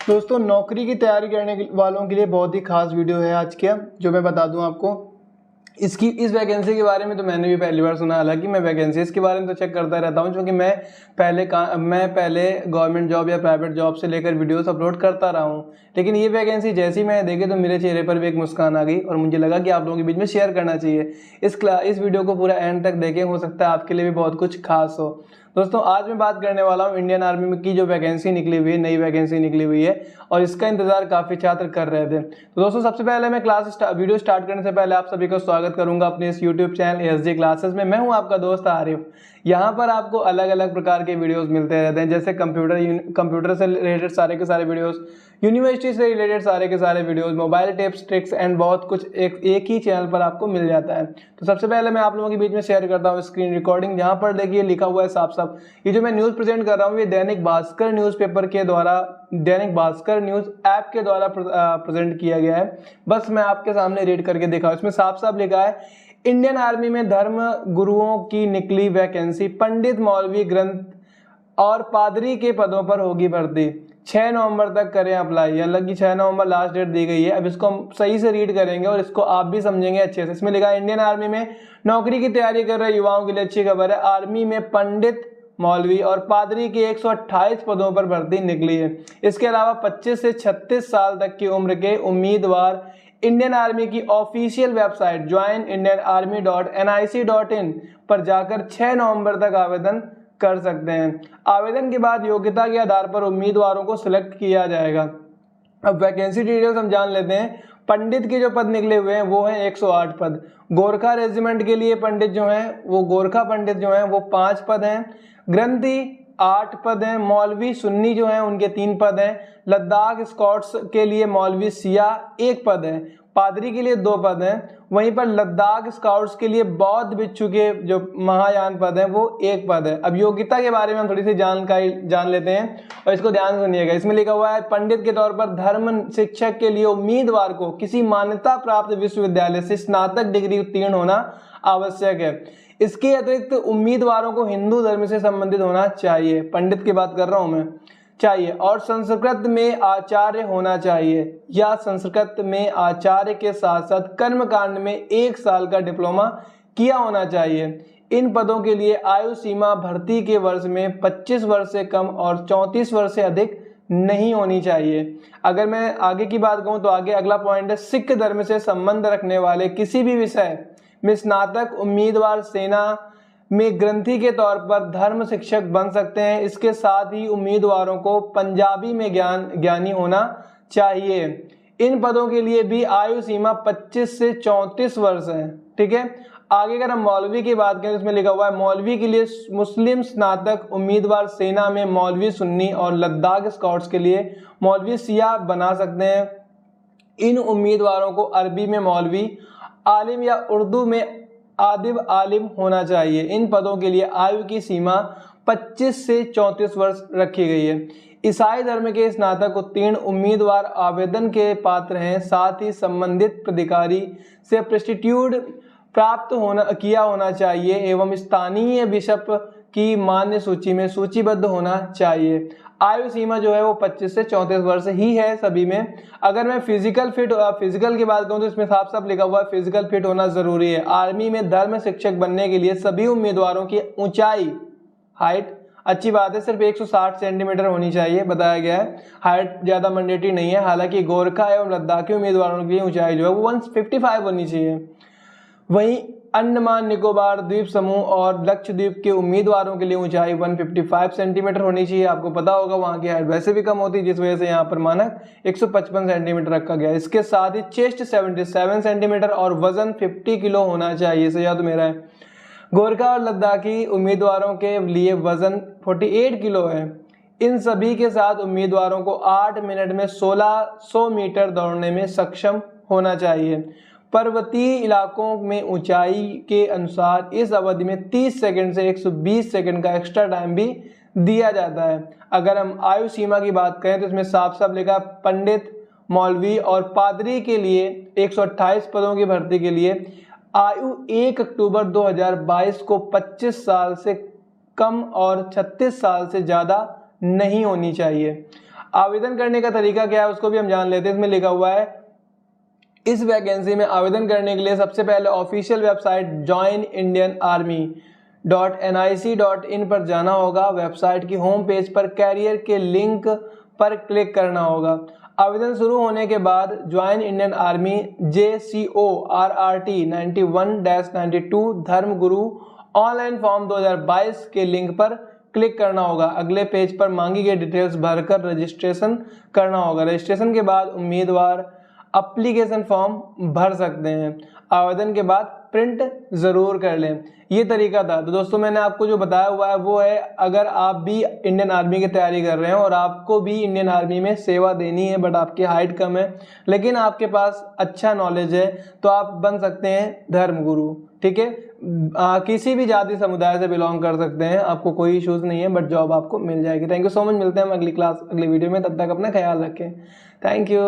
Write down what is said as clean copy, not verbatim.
दोस्तों नौकरी की तैयारी करने वालों के लिए बहुत ही खास वीडियो है आज का, जो मैं बता दूं आपको। इस वैकेंसी के बारे में तो मैंने भी पहली बार सुना। हालांकि मैं वैकेंसीज के बारे में तो चेक करता रहता हूं, क्योंकि मैं पहले गवर्नमेंट जॉब या प्राइवेट जॉब से लेकर वीडियोस अपलोड करता रहा हूं। लेकिन ये वैकेंसी जैसी मैंने देखी तो मेरे चेहरे पर भी एक मुस्कान आ गई और मुझे लगा कि आप लोगों के बीच में शेयर करना चाहिए। इस वीडियो को पूरा एंड तक देखें, हो सकता है आपके लिए भी बहुत कुछ खास हो। दोस्तों आज मैं बात करने वाला हूँ इंडियन आर्मी में की जो वैकेंसी निकली हुई है, नई वैकेंसी निकली हुई है, और इसका इंतजार काफी छात्र कर रहे थे। तो दोस्तों सबसे पहले मैं वीडियो स्टार्ट करने से पहले आप सभी का स्वागत करूंगा अपने इस यूट्यूब चैनल एसजे क्लासेस में। मैं हूं आपका दोस्त आरिफ। यहाँ पर आपको अलग अलग प्रकार के वीडियोस मिलते रहते हैं, जैसे कंप्यूटर से रिलेटेड सारे के सारे वीडियोस, यूनिवर्सिटी से रिलेटेड सारे के सारे videos, mobile tips tricks and बहुत कुछ एक ही चैनल पर आपको मिल जाता है। तो सबसे पहले मैं आप लोगों के बीच में शेयर करता हूँ स्क्रीन रिकॉर्डिंग। यहाँ पर देखिए लिखा हुआ है साफ साफ, ये जो मैं न्यूज प्रेजेंट कर रहा हूँ ये दैनिक भास्कर न्यूज़पेपर के द्वारा, दैनिक भास्कर न्यूज ऐप के द्वारा प्रेजेंट किया गया है। बस मैं आपके सामने रीड करके दिखा, इसमें साफ साफ लिखा है इंडियन आर्मी में धर्म गुरुओं की निकली वैकेंसी, पंडित मौलवी ग्रंथ और पादरी के पदों पर होगी भर्ती। 6 नवंबर तक करें अप्लाई, यानी कि 6 नवंबर लास्ट डेट दी गई है। अब इसको हम सही से रीड करेंगे और इसको आप भी समझेंगे अच्छे से। इसमें लिखा है इंडियन आर्मी में नौकरी की तैयारी कर रहे युवाओं के लिए अच्छी खबर है। आर्मी में पंडित मौलवी और पादरी की 128 पदों पर भर्ती निकली है। इसके अलावा 25 से 36 साल तक की उम्र के उम्मीदवार इंडियन आर्मी की ऑफिशियल वेबसाइट joinindianarmy.nic.in पर जाकर 6 नवंबर तक आवेदन कर सकते हैं। आवेदन के बाद योग्यता के आधार पर उम्मीदवारों को सिलेक्ट किया जाएगा। अब वैकेंसी डिटेल्स हम जान लेते हैं। पंडित के जो पद निकले हुए हैं वो हैं 108 पद। गोरखा रेजिमेंट के लिए पंडित जो हैं वो गोरखा पंडित जो हैं वो 5 पद हैं। ग्रंथी 8 पद हैं। मौलवी सुन्नी जो हैं उनके 3 पद हैं। लद्दाख स्कॉट्स के लिए मौलवी सिया 1 पद है। पादरी के लिए 2 पद हैं। वहीं पर लद्दाख स्काउट्स के लिए बौद्ध भिक्षु के जो महायान पद है वो 1 पद है। अब योग्यता के बारे में हम थोड़ी सी जानकारी जान लेते हैं और इसको ध्यान से सुनिएगा। इसमें लिखा हुआ है पंडित के तौर पर धर्म शिक्षक के लिए उम्मीदवार को किसी मान्यता प्राप्त विश्वविद्यालय से स्नातक डिग्री उत्तीर्ण होना आवश्यक है। इसके अतिरिक्त उम्मीदवारों को हिंदू धर्म से संबंधित होना चाहिए, पंडित की बात कर रहा हूं मैं, चाहिए, और संस्कृत में आचार्य होना चाहिए या संस्कृत में आचार्य के साथ साथ कर्मकांड में 1 साल का डिप्लोमा किया होना चाहिए। इन पदों के लिए आयु सीमा भर्ती के वर्ष में 25 वर्ष से कम और 34 वर्ष से अधिक नहीं होनी चाहिए। अगर मैं आगे की बात कहूं तो आगे अगला पॉइंट है सिख धर्म से संबंध रखने वाले किसी भी विषय में स्नातक उम्मीदवार सेना में ग्रंथी के तौर पर धर्म शिक्षक बन सकते हैं। इसके साथ ही उम्मीदवारों को पंजाबी में ज्ञानी होना चाहिए। इन पदों के लिए भी आयु सीमा 25 से 34 वर्ष है। ठीक है, आगे अगर हम मौलवी की बात करें, इसमें लिखा हुआ है मौलवी के लिए मुस्लिम स्नातक उम्मीदवार सेना में मौलवी सुन्नी और लद्दाख स्काउट्स के लिए मौलवी सिया बना सकते हैं। इन उम्मीदवारों को अरबी में मौलवी आलिम या उर्दू में आदिब आलिम होना चाहिए। इन पदों के लिए आयु की सीमा 25 से 34 वर्ष रखी गई है। ईसाई धर्म के स्नातक उत्तीर्ण उम्मीदवार आवेदन के पात्र हैं। साथ ही संबंधित प्राधिकारी से प्रेस्टिट्यूट प्राप्त किया होना चाहिए एवं स्थानीय बिशप की मान्य सूची में सूचीबद्ध होना चाहिए। आयु सीमा जो है वो 25 से 34 वर्ष ही है सभी में। अगर मैं फिजिकल की बात करूं तो इसमें साफ साफ लिखा हुआ है फिजिकल फिट होना जरूरी है। आर्मी में धर्म शिक्षक बनने के लिए सभी उम्मीदवारों की ऊंचाई, हाइट, अच्छी बात है, सिर्फ 160 सेंटीमीटर होनी चाहिए बताया गया है। हाइट ज्यादा मैंडेटरी नहीं है। हालांकि गोरखा एवं लद्दाखी उम्मीदवारों की ऊंचाई जो है वो 155 होनी चाहिए। वहीं अंडमान निकोबार द्वीप समूह और लक्षद्वीप के उम्मीदवारों के लिए ऊंचाई 155 सेंटीमीटर होनी चाहिए। आपको पता होगा वहां की हाइट वैसे भी कम होती है, जिस वजह से यहाँ पर मानक 155 सेंटीमीटर रखा गया है। इसके साथ ही चेस्ट 77 सेंटीमीटर और वजन 50 किलो होना चाहिए। सही याद मेरा है। गोरखा और लद्दाखी उम्मीदवारों के लिए वजन 48 किलो है। इन सभी के साथ उम्मीदवारों को 8 मिनट में 1600 मीटर दौड़ने में सक्षम होना चाहिए। पर्वतीय इलाकों में ऊंचाई के अनुसार इस अवधि में 30 सेकंड से 120 सेकंड का एक्स्ट्रा टाइम भी दिया जाता है। अगर हम आयु सीमा की बात करें तो इसमें साफ साफ लिखा पंडित, मौलवी और पादरी के लिए 128 पदों की भर्ती के लिए आयु 1 अक्टूबर 2022 को 25 साल से कम और 36 साल से ज्यादा नहीं होनी चाहिए। आवेदन करने का तरीका क्या है उसको भी हम जान लेते हैं। इसमें लिखा हुआ है इस वैकेंसी में आवेदन करने के लिए सबसे पहले ऑफिशियल वेबसाइट joinindianarmy.nic.in पर जाना होगा। वेबसाइट की होम पेज पर कैरियर के लिंक पर क्लिक करना होगा। आवेदन शुरू होने के बाद ज्वाइन इंडियन आर्मी JCORRT 91-92 धर्मगुरु ऑनलाइन फॉर्म 2022 के लिंक पर क्लिक करना होगा। अगले पेज पर मांगी गई डिटेल्स भरकर रजिस्ट्रेशन करना होगा। रजिस्ट्रेशन के बाद उम्मीदवार एप्लीकेशन फॉर्म भर सकते हैं। आवेदन के बाद प्रिंट ज़रूर कर लें। ये तरीका था। तो दोस्तों मैंने आपको जो बताया हुआ है वो है, अगर आप भी इंडियन आर्मी की तैयारी कर रहे हैं और आपको भी इंडियन आर्मी में सेवा देनी है बट आपकी हाइट कम है लेकिन आपके पास अच्छा नॉलेज है तो आप बन सकते हैं धर्मगुरु। ठीक है, किसी भी जाति समुदाय से बिलोंग कर सकते हैं, आपको कोई इश्यूज़ नहीं है, बट जॉब आपको मिल जाएगी। Thank you so much. मिलते हैं हम अगली वीडियो में, तब तक अपना ख्याल रखें। Thank you.